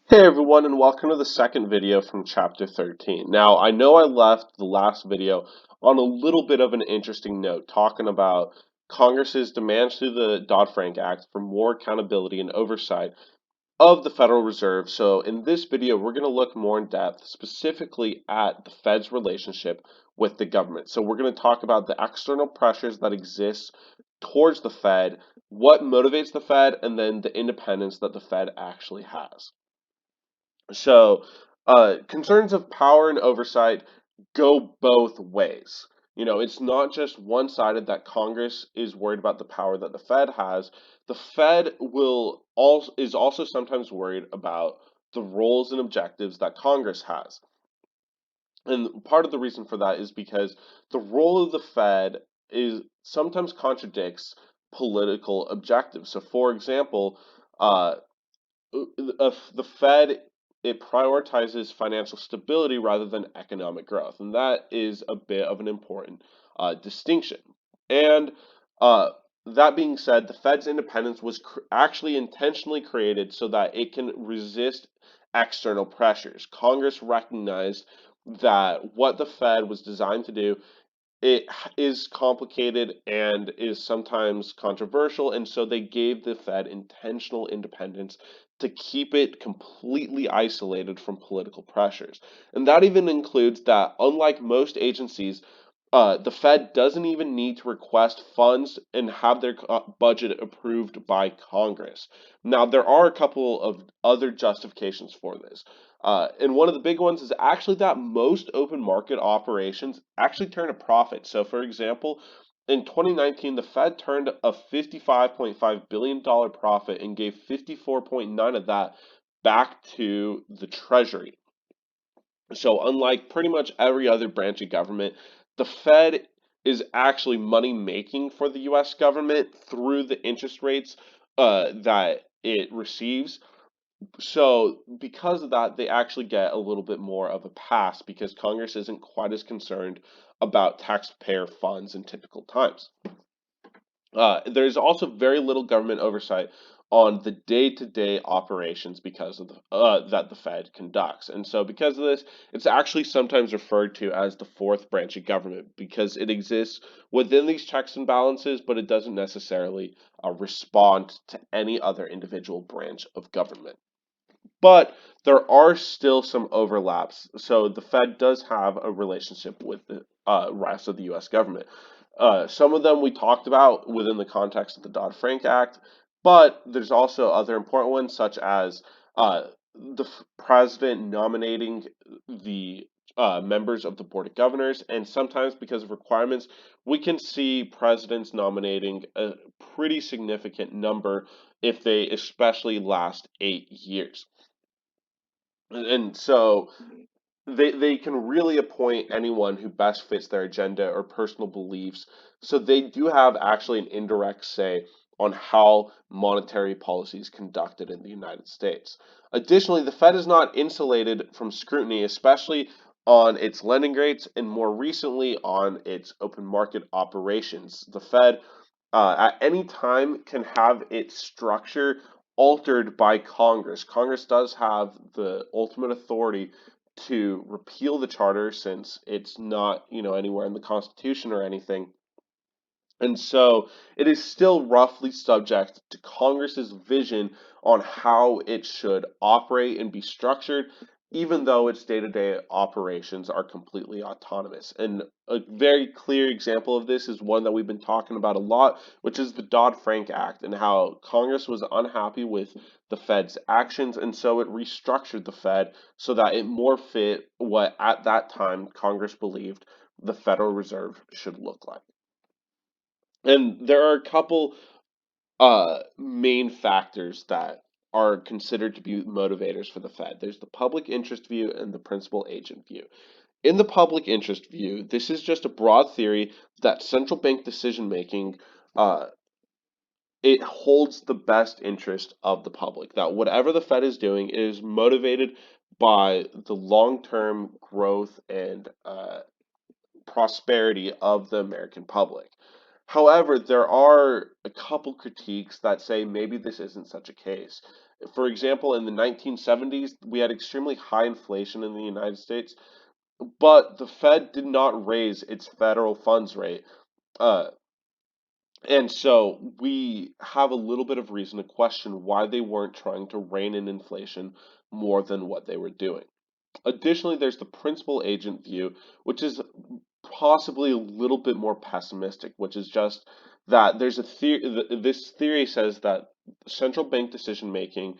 Hey everyone, and welcome to the second video from chapter 13. Now, I know I left the last video on a little bit of an interesting note, talking about Congress's demands through the Dodd-Frank Act for more accountability and oversight of the Federal Reserve. So, in this video, we're going to look more in depth, specifically at the Fed's relationship with the government. So, we're going to talk about the external pressures that exist towards the Fed, what motivates the Fed, and then the independence that the Fed actually has. So, concerns of power and oversight go both ways. It's not just one-sided that Congress is worried about the power that the Fed has. The Fed is also sometimes worried about the roles and objectives that Congress has. And part of the reason for that is because the role of the Fed is sometimes contradicts political objectives. So, for example, uh, the Fed, it prioritizes financial stability rather than economic growth, and that is a bit of an important distinction. And uh, that being said, the Fed's independence was actually intentionally created so that it can resist external pressures. Congress recognized that what the Fed was designed to do is complicated and is sometimes controversial, and so they gave the Fed intentional independence to keep it completely isolated from political pressures. And that even includes that, unlike most agencies, the Fed doesn't even need to request funds and have their budget approved by Congress. Now, there are a couple of other justifications for this. And one of the big ones is actually that most open market operations actually turn a profit. So, for example, in 2019, the Fed turned a $55.5 billion profit and gave 54.9 of that back to the Treasury. So, unlike pretty much every other branch of government, the Fed is actually money making for the US government through the interest rates that it receives. So, because of that, they actually get a little bit more of a pass because Congress isn't quite as concerned about taxpayer funds in typical times. There's also very little government oversight on the day-to-day operations because of that the Fed conducts, and so because of this, it's actually sometimes referred to as the fourth branch of government because it exists within these checks and balances, but it doesn't necessarily respond to any other individual branch of government. But there are still some overlaps. So the Fed does have a relationship with the rest of the U.S. government. Some of them we talked about within the context of the Dodd-Frank Act, but there's also other important ones, such as the president nominating the members of the Board of Governors, and sometimes because of requirements, we can see presidents nominating a pretty significant number if they especially last 8 years. And so they can really appoint anyone who best fits their agenda or personal beliefs. So they do have actually an indirect say on how monetary policy is conducted in the United States. Additionally, the Fed is not insulated from scrutiny, especially on its lending rates and more recently on its open market operations. The Fed at any time can have its structure altered by Congress. Congress does have the ultimate authority to repeal the charter since it's not, anywhere in the Constitution or anything. And so it is still roughly subject to Congress's vision on how it should operate and be structured, even though its day-to-day operations are completely autonomous. And a very clear example of this is one that we've been talking about a lot, which is the Dodd-Frank Act and how Congress was unhappy with the Fed's actions, and so it restructured the Fed so that it more fit what at that time Congress believed the Federal Reserve should look like. And there are a couple main factors that are considered to be motivators for the Fed. There's the public interest view and the principal agent view. In the public interest view, this is just a broad theory that central bank decision making uh, it holds the best interest of the public. That whatever the Fed is doing is motivated by the long-term growth and prosperity of the American public. However, there are a couple critiques that say maybe this isn't such a case. For example, in the 1970s, we had extremely high inflation in the United States, but the Fed did not raise its federal funds rate. Uh, and so we have a little bit of reason to question why they weren't trying to rein in inflation more than what they were doing. Additionally, there's the principal agent view, which is possibly a little bit more pessimistic, which is just that there's a theory. This theory says that central bank decision making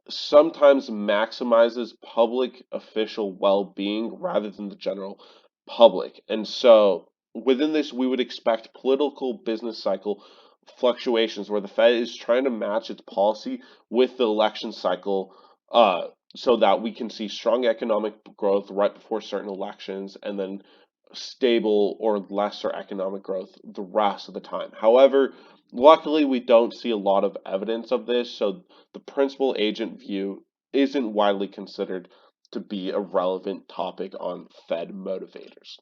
sometimes maximizes public official well-being rather than the general public. And so within this, we would expect political business cycle fluctuations where the Fed is trying to match its policy with the election cycle so that we can see strong economic growth right before certain elections and then stable or lesser economic growth the rest of the time. However, luckily, we don't see a lot of evidence of this, so the principal agent view isn't widely considered to be a relevant topic on Fed motivators.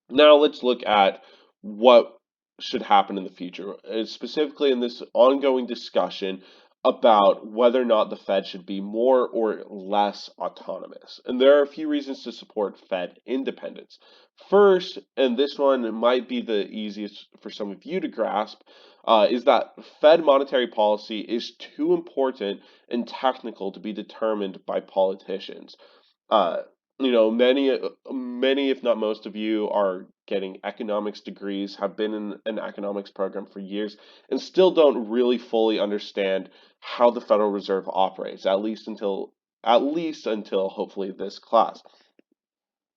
Now let's look at what should happen in the future, specifically in this ongoing discussion about whether or not the Fed should be more or less autonomous. And there are a few reasons to support Fed independence. First, and this one might be the easiest for some of you to grasp, is that Fed monetary policy is too important and technical to be determined by politicians. Uh, many, if not most of you, are getting economics degrees, have been in an economics program for years, and still don't really fully understand how the Federal Reserve operates, at least until hopefully this class.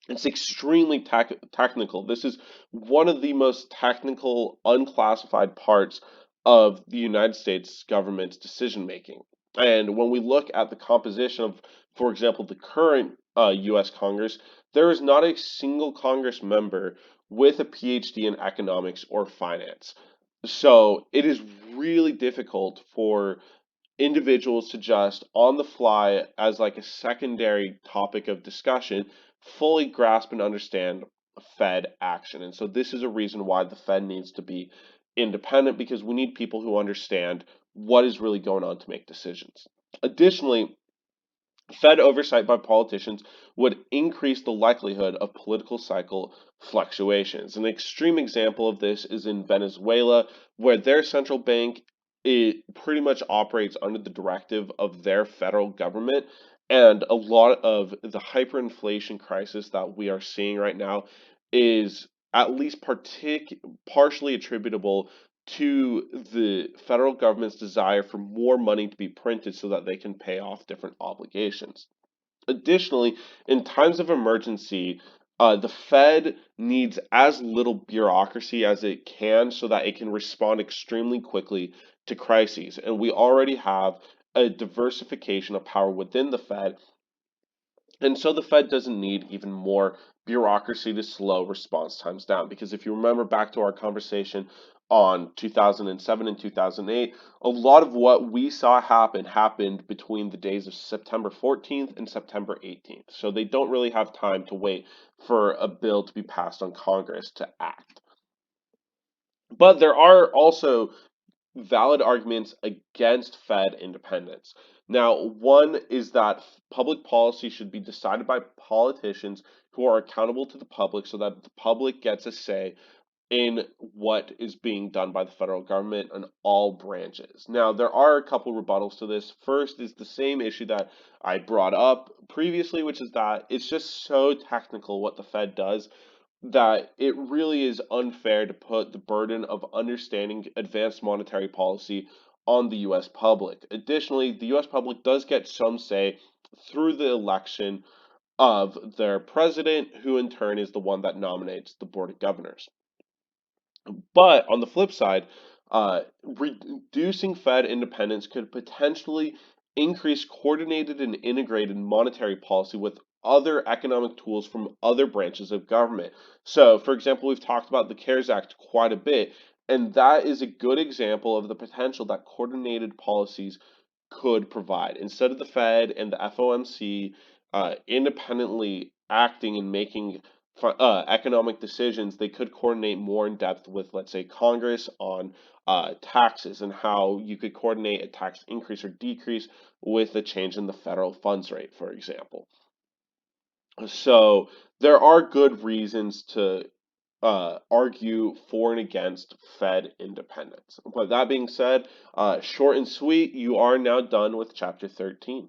It's extremely technical. This is one of the most technical, unclassified parts of the United States government's decision making. And when we look at the composition of, for example, the current U.S. Congress, there is not a single Congress member with a PhD in economics or finance. So it is really difficult for individuals to just on the fly as like a secondary topic of discussion fully grasp and understand Fed action. And so this is a reason why the Fed needs to be independent because we need people who understand what is really going on to make decisions. Additionally, Fed oversight by politicians would increase the likelihood of political cycle fluctuations. An extreme example of this is in Venezuela, where their central bank pretty much operates under the directive of their federal government. And a lot of the hyperinflation crisis that we are seeing right now is at least partially attributable to the federal government's desire for more money to be printed so that they can pay off different obligations. Additionally, in times of emergency, the Fed needs as little bureaucracy as it can so that it can respond extremely quickly to crises. And we already have a diversification of power within the Fed, and so the Fed doesn't need even more bureaucracy to slow response times down. Because if you remember back to our conversation on 2007 and 2008, a lot of what we saw happened between the days of September 14th and September 18th. So they don't really have time to wait for a bill to be passed on Congress to act. But there are also valid arguments against Fed independence. Now, one is that public policy should be decided by politicians who are accountable to the public so that the public gets a say in what is being done by the federal government on all branches. Now, there are a couple rebuttals to this. First is the same issue that I brought up previously, which is that it's just so technical what the Fed does that it really is unfair to put the burden of understanding advanced monetary policy on the US public. Additionally, the US public does get some say through the election of their president, who in turn is the one that nominates the board of governors. But on the flip side, reducing Fed independence could potentially increase coordinated and integrated monetary policy with other economic tools from other branches of government. So, for example, we've talked about the CARES Act quite a bit, and that is a good example of the potential that coordinated policies could provide. Instead of the Fed and the FOMC independently acting and making economic decisions, they could coordinate more in depth with, let's say, Congress on taxes and how you could coordinate a tax increase or decrease with a change in the federal funds rate, for example. So there are good reasons to argue for and against Fed independence. But that being said, short and sweet, you are now done with chapter 13.